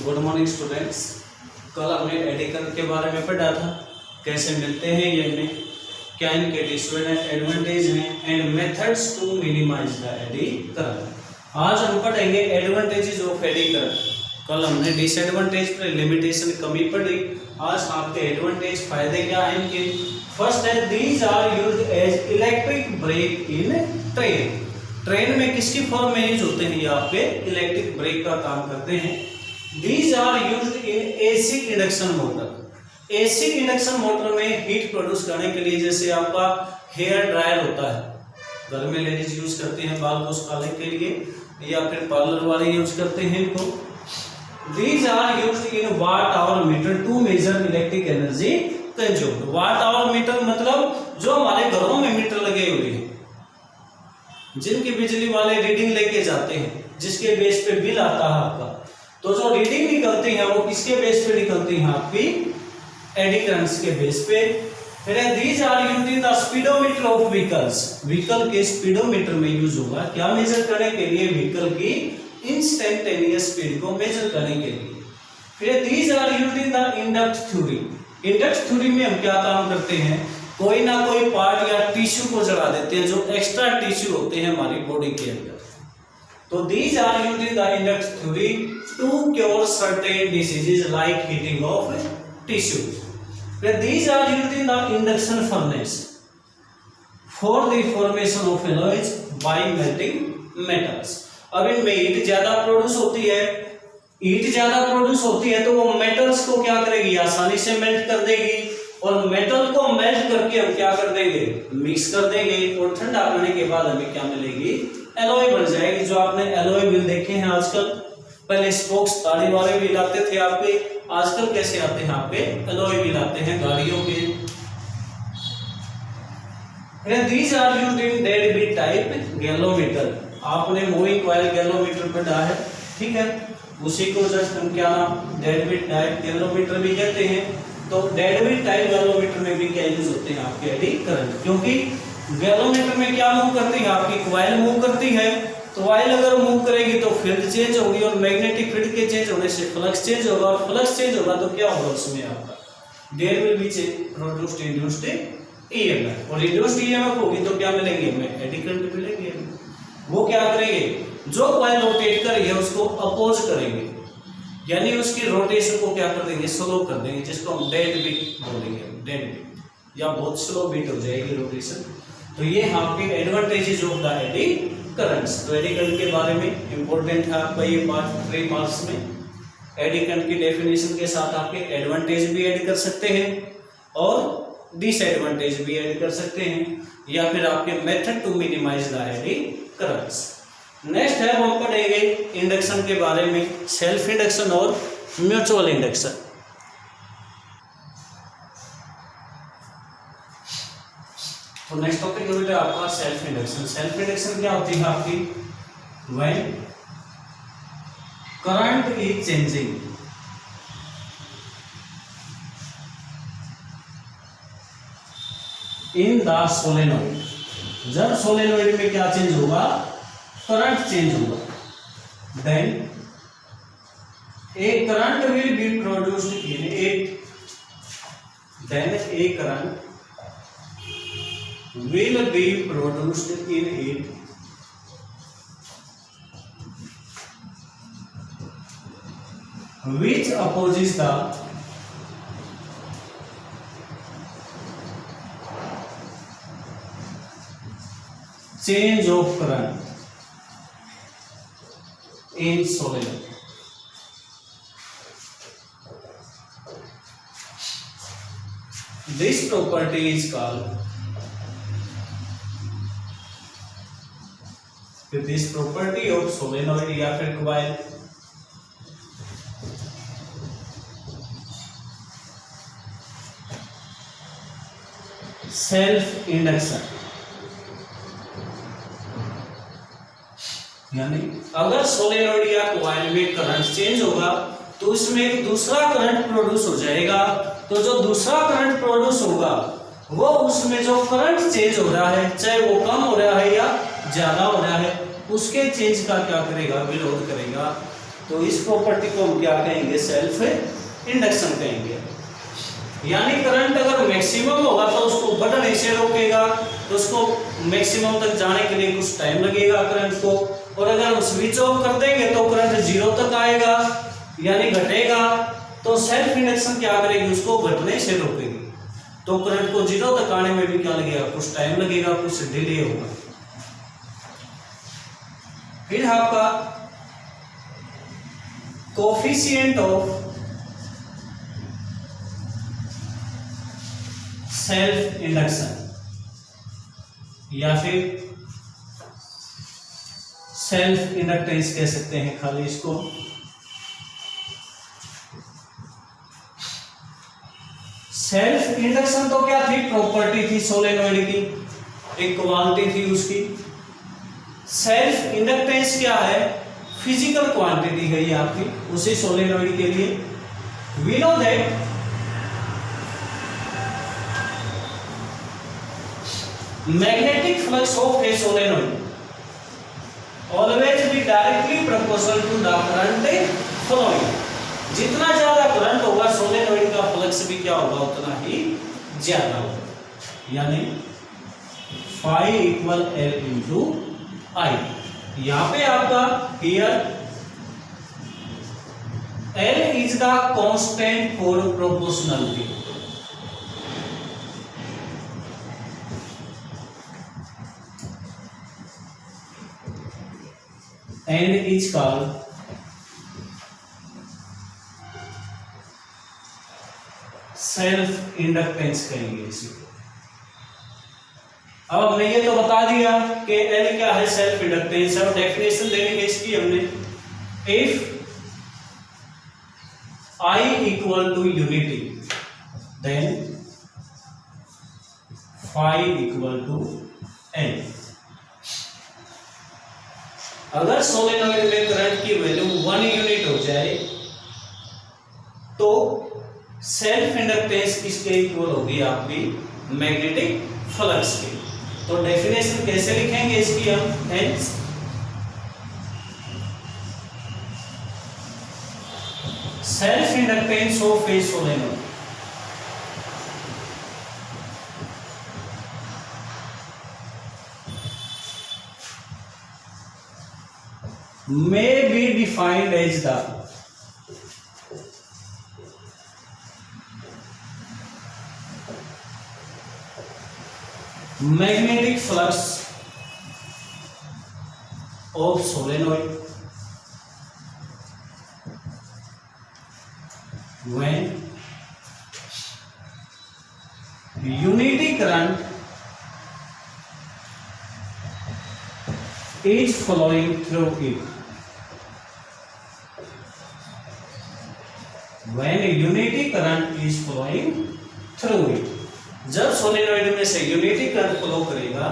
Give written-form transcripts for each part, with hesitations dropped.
Good morning students. कल हमने eddy current के बारे में पढ़ा था, कैसे मिलते हैं ये हमें, क्या इनके एडवांटेज हैं and methods to minimise the eddy current. आज हम पढ़ेंगे एडवांटेजेस ऑफ एडी करंट। कल हमने डिसएडवांटेज पर लिमिटेशन कमी पढ़ी, आज आपके एडवांटेज फायदे क्या हैं इनके। फर्स्ट है these are used as electric brake in train. Train में किसकी फॉर्म में यूज होते हैं, ये आपके इलेक्ट्रिक ब्रेक का काम करते हैं। These are used in AC induction motor. AC induction motor में हीट प्रोड्यूस करने के लिए, जैसे आपका हेयर ड्रायर होता है, घर में लेडीज यूज करते हैं बाल को सुखाने के लिए, या फिर पार्लर वाले यूज करते हैं इनको। These are used in watt hour meter to measure electric energy consumed. Watt hour meter मतलब जो हमारे घरों में मीटर लगे हुए हैं, जिनकी बिजली वाले रीडिंग लेके जाते हैं, जिसके बेस पे बिल आता है आपका, तो जो रीडिंग निकलती है वो किसके बेस पे निकलती है, आपकी एडी करंट्स के बेस पे। फिर these are used in the speedometer of vehicles. Vehicle के स्पीडोमीटर में यूज होगा, क्या मेजर करने के लिए, व्हीकल की इंस्टेंटेनियस स्पीड को मेजर करने के लिए। फिर these are used in the induct theory. Induct theory में हम क्या काम करते हैं, कोई ना कोई पार्ट या टिश्यू को जला देते हैं, जो एक्स्ट्रा टिश्यू होते हैं हमारी बॉडी के अंदर। तो these are used in the induct theory to cure certain diseases like heating of tissues. Then these are used in the induction furnace for the formation of alloys by melting metals. अब इनमें heat ज्यादा produce होती है, heat ज्यादा produce होती है तो वो मेटल्स को क्या करेगी, आसानी से मेल्ट कर देगी, और मेटल को मेल्ट करके हम क्या कर देंगे, मिक्स कर देंगे, और ठंडा करने के बाद हमें क्या मिलेगी, एलॉय बन जाएगी। जो आपने एलॉय व्हील देखे हैं आजकल, पहले स्पोक्स ताड़ी वाले व्हील आते थे आपके, आजकल कैसे आते हैं आपके, एलॉय व्हील आते हैं गाड़ियों के। These are used in deadbeat type galvanometer. आपने मूविंग कॉइल गैलोमीटर पढ़ा है, ठीक है, उसी को जस्ट हम क्या नाम डेडबीट टाइप गैलोमीटर भी कहते हैं। तो डेडबीट टाइप गैलोमीटर में भी क्या यूज होते हैं आपके एडी करंट, क्योंकि गैलोमीटर में क्या मूव करती है, आपकी कॉइल मूव करती है। तो कॉइल अगर मूव करेगी तो फील्ड चेंज होगी, और मैग्नेटिक फील्ड के चेंज होने से फ्लक्स चेंज होगा, और फ्लक्स चेंज होगा तो क्या होगा उसमें आपका there will be produced induced EMF, और इंड्यूस्ड ईएमएफ होगी तो क्या मिलेंगे हमें, एडी करंट मिलेंगे। वो क्या करेंगे, जो कॉइल रोटेट कर रही है उसको अपोज करेंगे, यानी उसकी रोटेशन को क्या कर देंगे, स्लो कर देंगे, जिसको हम डेड बीट बोलेंगे, डेड बीट, या बहुत स्लो बीट हो जाएगी रोटेशन। तो ये आपके advantages of the eddy currents. तो एडी करंट के बारे में इंपॉर्टेंट है आपका ये पार्ट 3 मार्क्स में। एडी करंट की डेफिनेशन के साथ आपके एडवांटेज भी ऐड कर सकते हैं और डिसएडवांटेज भी ऐड कर सकते हैं, या फिर आपके method to minimise the eddy currents. Next है हम पढ़ेंगे इंडक्शन के बारे में, सेल्फ इंडक्शन और म्यूचुअल इंडक्शन। तो नेक्स्ट टॉपिक है बेटा आपका सेल्फ इंडक्शन। सेल्फ इंडक्शन क्या होती है आपकी, when current is changing in the solenoid. जब सोलेनोइड में क्या चेंज होगा, करंट चेंज होगा, then a current will be produced in it, then a current will be produced in it which opposes the change of current in solenoid. This property is called this property of solenoid या फिर coil self induction. यानी अगर solenoid या coil में current change होगा तो इसमें एक दूसरा करंट प्रोड्यूस हो जाएगा, तो जो दूसरा करंट प्रोड्यूस होगा वो उसमें जो करंट चेंज हो रहा है, चाहे वो कम हो रहा है या ज्यादा हो रहा है, उसके चेंज का क्या करेगा, विरोध करेगा। तो इस प्रॉपर्टी को हम क्या कहेंगे, सेल्फ इंडक्शन कहेंगे। यानी करंट अगर मैक्सिमम होगा तो उसको बढ़ने से रोकेगा, तो उसको मैक्सिमम तक जाने के लिए कुछ टाइम लगेगा करंट को, और अगर हम स्विच ऑफ कर देंगे तो करंट जीरो तक आएगा यानी घटेगा। तो सेल्फ इंडक्शन क्या करेगी, उसको घटने से रोकेगी। तो करंट को जीरो तक आने में भी क्या लगेगा, कुछ टाइम लगेगा, कुछ डिले होगा। फिर आपका कोफिशिएंट ऑफ सेल्फ इंडक्शन या फिर सेल्फ इंडक्टेंस कह सकते हैं खाली इसको। सेल्फ इंडक्शन तो क्या थी, प्रॉपर्टी थी सोलेनोइड की, एक क्वांटिटी थी उसकी। सेल्फ इंडक्टेंस क्या है, फिजिकल क्वांटिटी गई आपकी उसी सोलेनोइड के लिए। We know that magnetic flux of a solenoid always be directly proportional to the current flowing। जितना ज्यादा करंट होगा सोलेनोइड का फ्लक्स भी क्या होगा, उतना ही ज्यादा होगा। यानी phi equal L into I। यहाँ पे आपका here L is the constant for proportionality. and is called self inductance कहेंगे इसी को। अब हमने ये तो बता दिया कि L क्या है, सेल्फ इंडक्टेंस। अब डेफिनेशन देनी है इसकी हमने, if I equal to unity then phi equal to N। अगर सोलेनोइड में करंट की वैल्यू 1 यूनिट हो जाए तो सेल्फ इंडक्टेंस किसके इक्वल होगी, आपकी मैग्नेटिक फ्लक्स की। तो डेफिनेशन कैसे लिखेंगे इसकी हम, hence self inductance of A solenoid may be defined as the magnetic flux of solenoid when unity current is flowing through it। When unity current is flowing through it, जब solenoid में से unity current flow करेगा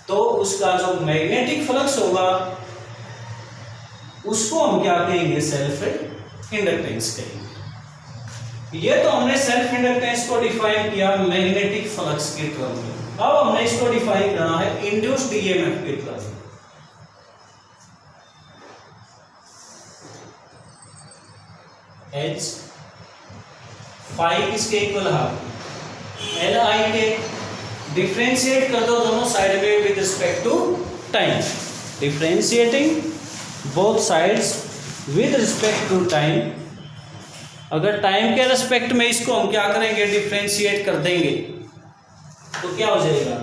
तो उसका जो magnetic flux होगा उसको हम क्या कहेंगे, सेल्फ इंडक्टेंस कहेंगे। ये तो हमने सेल्फ इंडक्टेंस को डिफाइन किया मैग्नेटिक फ्लक्स के टर्म में। अब हमने इसको डिफाइन करना है इंड्यूस्ड ईएमएफ के टर्म में। H फाई किसके इक्वल है, एल आई के। डिफरेंशिएट कर दो दोनों साइड में with respect to time, differentiating both sides with respect to time. अगर टाइम के रिस्पेक्ट में इसको हम क्या करेंगे, डिफरेंशिएट कर देंगे तो क्या हो जाएगा,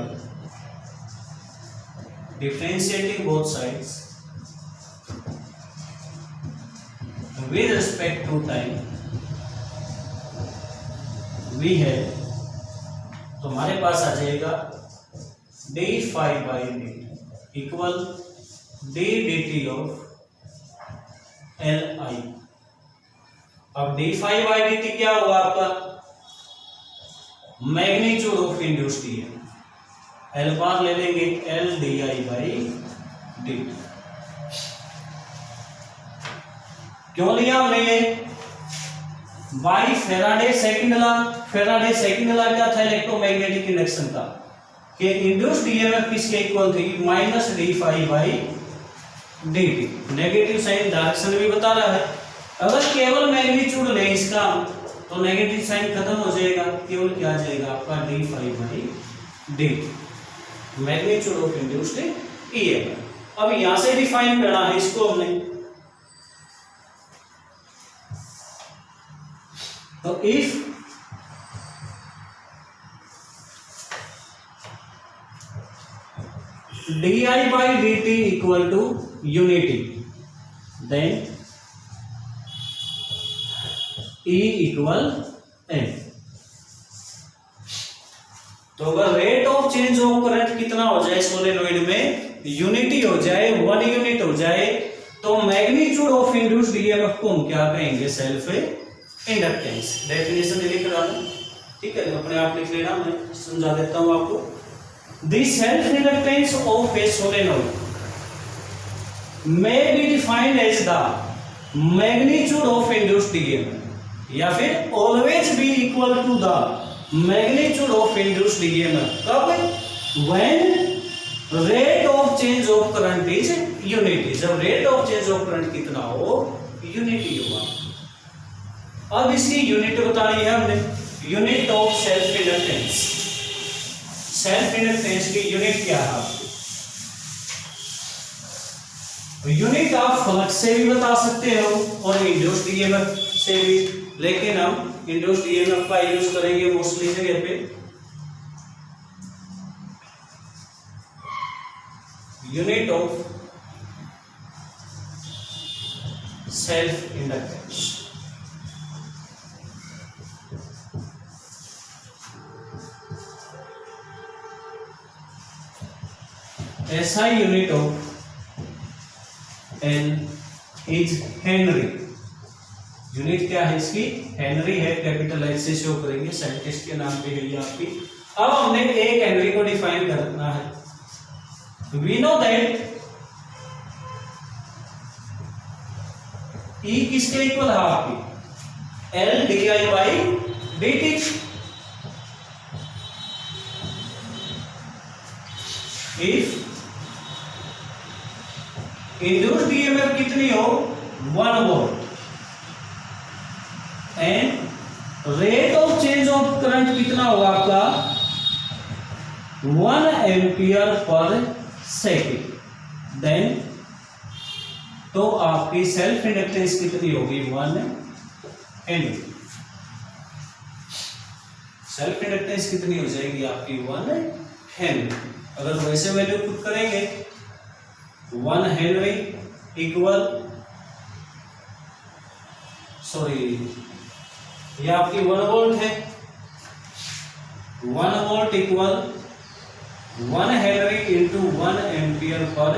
differentiating both sides with respect to time we है, तो हमारे पास आ जाएगा d phi by dt equal d dt of L I। अब d phi by dt क्या हुआ आपका, magnitude of induced EMF. L बार ले लेंगे L di by dt। क्यों लिया हमने, by Faraday second law. Faraday second law क्या था, इलेक्ट्रोमैग्नेटिक इंडक्शन का, कि इंड्यूस्ड ईएमएफ किसके इक्वल थी, minus D phi by dt। Negative sign direction भी बता रहा है। अगर केवल मैग्नीट्यूड ले इसका तो नेगेटिव साइन खत्म हो जाएगा, केवल क्या आ जाएगा आपका D five by D, magnitude of induced EMF. अब यहां से डिफाइन करना है इसको हमने, तो if di by dt equal to unity, then E equal M। तो अगर rate of change of current कितना हो जाए सोलेनोइड में, यूनिटी हो जाए, 1 यूनिट हो जाए, तो मैग्नीट्यूड ऑफ इंड्यूस्ड ईएमएफ को हम क्या कहेंगे, सेल्फ इंडक्टेंस। डेफिनेशन लिख रहा हूं, ठीक है, अपने आप लिख लेना, मैं समझा देता हूं आपको। The self inductance of a solenoid may be defined as the magnitude of induced EMF, या फिर always be equal to the magnitude of induced EMF। कब? When rate of change of current is unity, जब rate of change of current कितना हो, unity होगा। अब इसकी unit बतानी है हमने, unit of self inductance. Self inductance की यूनिट क्या है, यूनिट आप फ्लक्स से भी बता सकते हो और इंड्यूस्ड ईएमएफ से भी, लेकिन हम इंड्यूस्ड ईएमएफ का यूज करेंगे मोस्टली जगह पे। Unit of self inductance, SI unit of L is Henry. Unit क्या है इसकी, हेनरी है, कैपिटल H से शो करेंगे, साइंटिस्ट के नाम पे है ये आपकी। अब हमने एक हेनरी को डिफाइन करना है। वी नो दैट E किसके इक्वल है आपकी, L di by dt। If induced EMF कितनी हो, 1 volt, and rate of change of current कितना होगा आपका, 1 एम्पियर पर सेकेंड, देन तो आपकी सेल्फ इंडक्टेंस कितनी होगी, 1 हेनरी। सेल्फ इंडक्टेंस कितनी हो जाएगी आपकी, 1 हेनरी। अगर वैसे वैल्यू पुट करेंगे, 1 हेनरी इक्वल, सॉरी ये आपकी 1 वोल्ट है, 1 volt equal 1 Henry into 1 ampere per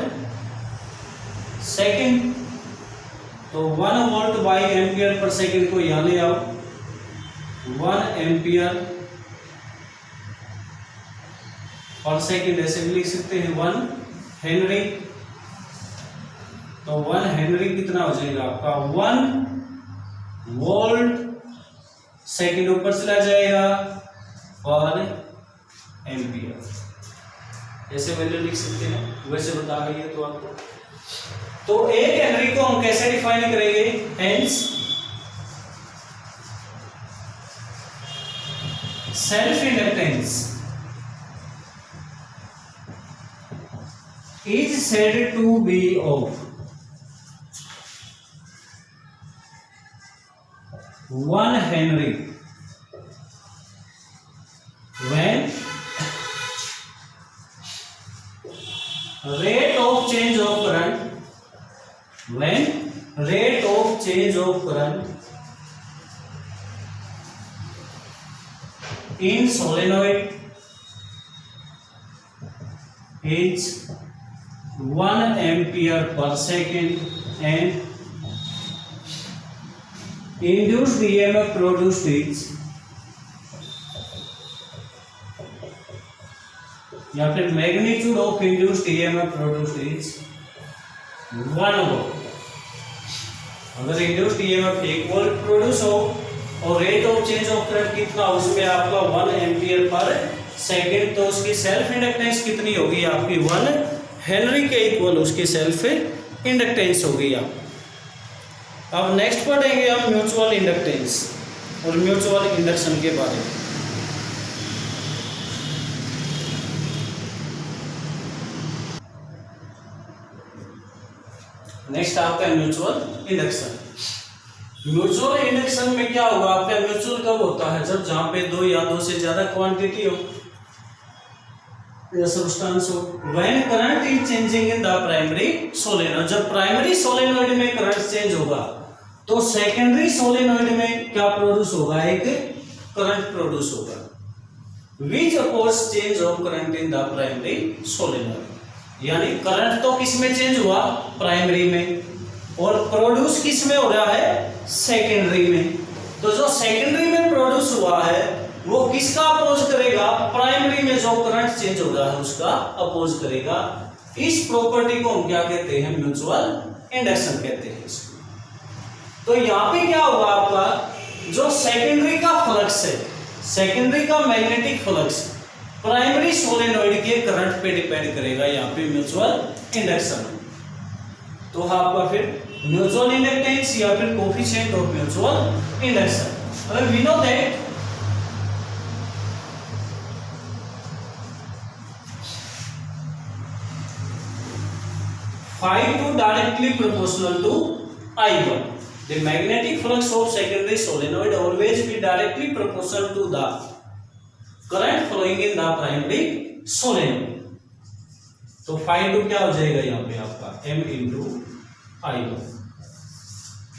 second. तो 1 volt by ampere per second को यहां ले आओ, 1 एम्पियर पर सेकेंड ऐसे भी लिख सकते हैं, 1 हेनरी। तो 1 हेनरी कितना हो जाएगा आपका, 1 वोल्ट सेकेंड ऊपर चला जाएगा पर एम्पियर, ऐसे वैल्यू लिख सकते हैं, वैसे बता रही है तो आपको। तो 1 हेनरी को हम कैसे डिफाइन करेंगे, hence self inductance is said to be of 1 Henry when rate of change of current in solenoid is 1 ampere per second and induced EMF produced is, या फिर magnitude of induced EMF produced is 1 volt. अगर induced EMF 1 volt produce हो और rate of change of current कितना हो, उसमें आपका 1 ampere per second, तो उसकी सेल्फ इंडक्टेंस कितनी होगी आपकी, 1 हेनरी के इक्वल उसकी सेल्फ इंडक्टेंस हो गई। अब नेक्स्ट पढ़ेंगे हम म्यूचुअल इंडक्टेंस और म्यूचुअल इंडक्शन के बारे में। नेक्स्ट आपका म्यूचुअल इंडक्शन। म्यूचुअल इंडक्शन में क्या होगा आपका, म्यूचुअल कब होता है, जब जहां पे दो या दो से ज्यादा क्वांटिटी हो या सब्सटेंस हो। When current is changing in the primary solenoid, जब प्राइमरी सोलेनोइड में करंट चेंज होगा तो सेकेंडरी सोलेनोइड में क्या प्रोड्यूस होगा, एक करंट प्रोड्यूस होगा। Which oppose change of current in the primary solenoid, यानी करंट तो किस में चेंज हुआ, प्राइमरी में, और प्रोड्यूस किस में हो रहा है, सेकेंडरी में। तो जो सेकेंडरी में प्रोड्यूस हुआ है वो किसका अपोज करेगा, प्राइमरी में जो करंट चेंज हो रहा है उसका अपोज करेगा। इस प्रॉपर्टी को हम क्या कहते हैं, म्यूचुअल इंडक्शन कहते हैं इसको। तो यहाँ पे क्या होगा आपका, जो सेकेंडरी का फ्लक्स है, सेकेंडरी का मैग्नेटिक फ्लक्स प्राइमरी सोलेनोइड के करंट पे डिपेंड करेगा यहाँ पे म्यूचुअल इंडक्शन। तो आपका फिर म्यूचुअल इंडक्टेंस या फिर कोफिशिएंट ऑफ म्यूचुअल इंडक्शन। अगर we know that phi2 directly proportional to I1, the magnetic flux of secondary solenoid always be directly proportional to the current flowing in the primary solenoid। तो phi2 क्या हो जाएगा यहाँ पे आपका m into I1।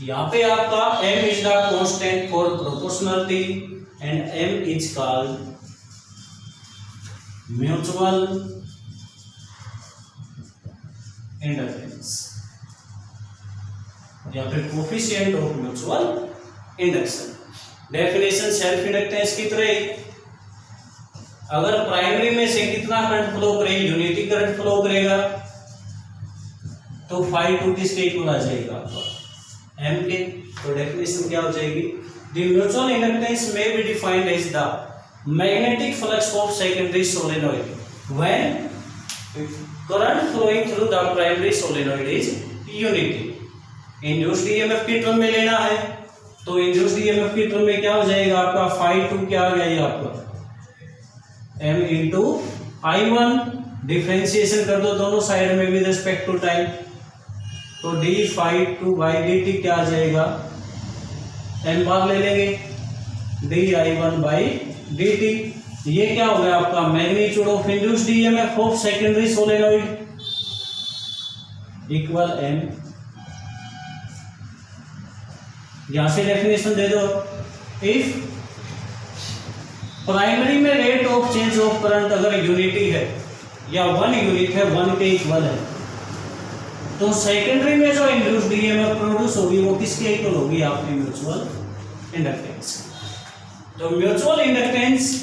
यहाँ पे आपका m is the constant for proportionality and m is called mutual inductance या फिर coefficient of mutual induction. Definition self inductance की तरह ही, अगर प्राइमरी में से कितना करंट फ्लो करेगा, यूनिटी करंट फ्लो करेगा, तो phi2 किसके इक्वल आ जाएगा आपका, m के। तो डेफिनेशन क्या हो जाएगी, the mutual inductance may be defined as the magnetic flux of secondary solenoid when current flowing through the primary solenoid is unity। Induced EMF की टर्म में लेना है तो इंड्यूस्ड ईएमएफ की टर्म में क्या हो जाएगा आपका, phi2 क्या आ गया ये आपका m into I1, डिफरेंशिएशन कर दो दोनों साइड में विद रिस्पेक्ट टू टाइम, तो d phi2 by dt क्या आ जाएगा, n बार ले लेंगे d I1 by dt। ये क्या हो गया आपका, magnitude of induced EMF of secondary solenoid equal m। यहां से डेफिनेशन दे दो, इफ प्राइमरी में rate of change of current अगर यूनिटी है या 1 यूनिट है, 1 के इक्वल है, तो सेकेंडरी में जो इंड्यूस्ड ईएमएफ प्रोड्यूस होगी वो किसके इक्वल होगी, आपकी म्यूचुअल इंडक्टेंस। तो mutual inductance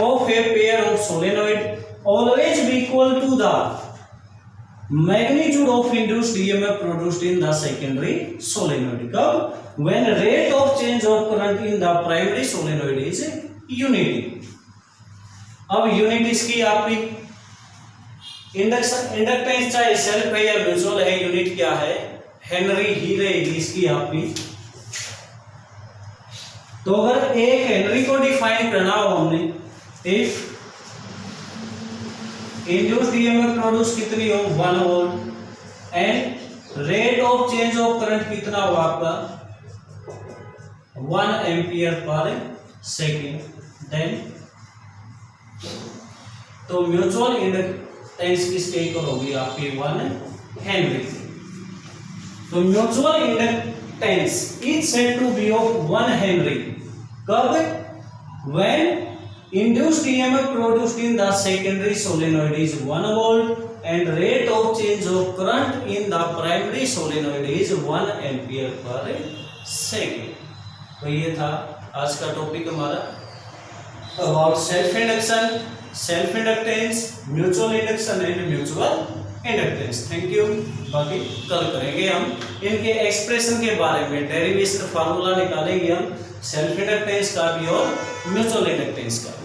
of a pair of solenoid always be equal to the magnitude of induced EMF produced in the secondary solenoid curve when rate of change of current in the primary solenoid is unity। अब unit इसकी आपकी induction inductance चाहे self है या mutual है, unit क्या है, Henry ही रहेगी इसकी आपकी। तो अगर एक हेनरी को डिफाइन करना हो हमने, इफ इंड्यूस्ड ईएमएफ प्रोड्यूस कितनी हो, 1 volt, and rate of change of current कितना हो आपका, 1 एम्पियर पर सेकेंड, देन तो म्यूचुअल इंडक्टेंस किसके इक्वल होगी आपकी, 1 हेनरी। तो mutual inductance is said to be of 1 henry कब, when induced EMF produced in the secondary solenoid is 1 volt and rate of change of current in the primary solenoid is 1 ampere per second। तो ये था आज का topic हमारा about self induction, self inductance, mutual induction and mutual inductance. Thank you. बाकी कल करेंगे हम इनके एक्सप्रेशन के बारे में, डेरिवेशन फार्मूला निकालेंगे हम सेल्फ इंडक्टेंस का भी और म्यूचुअल इंडक्टेंस का।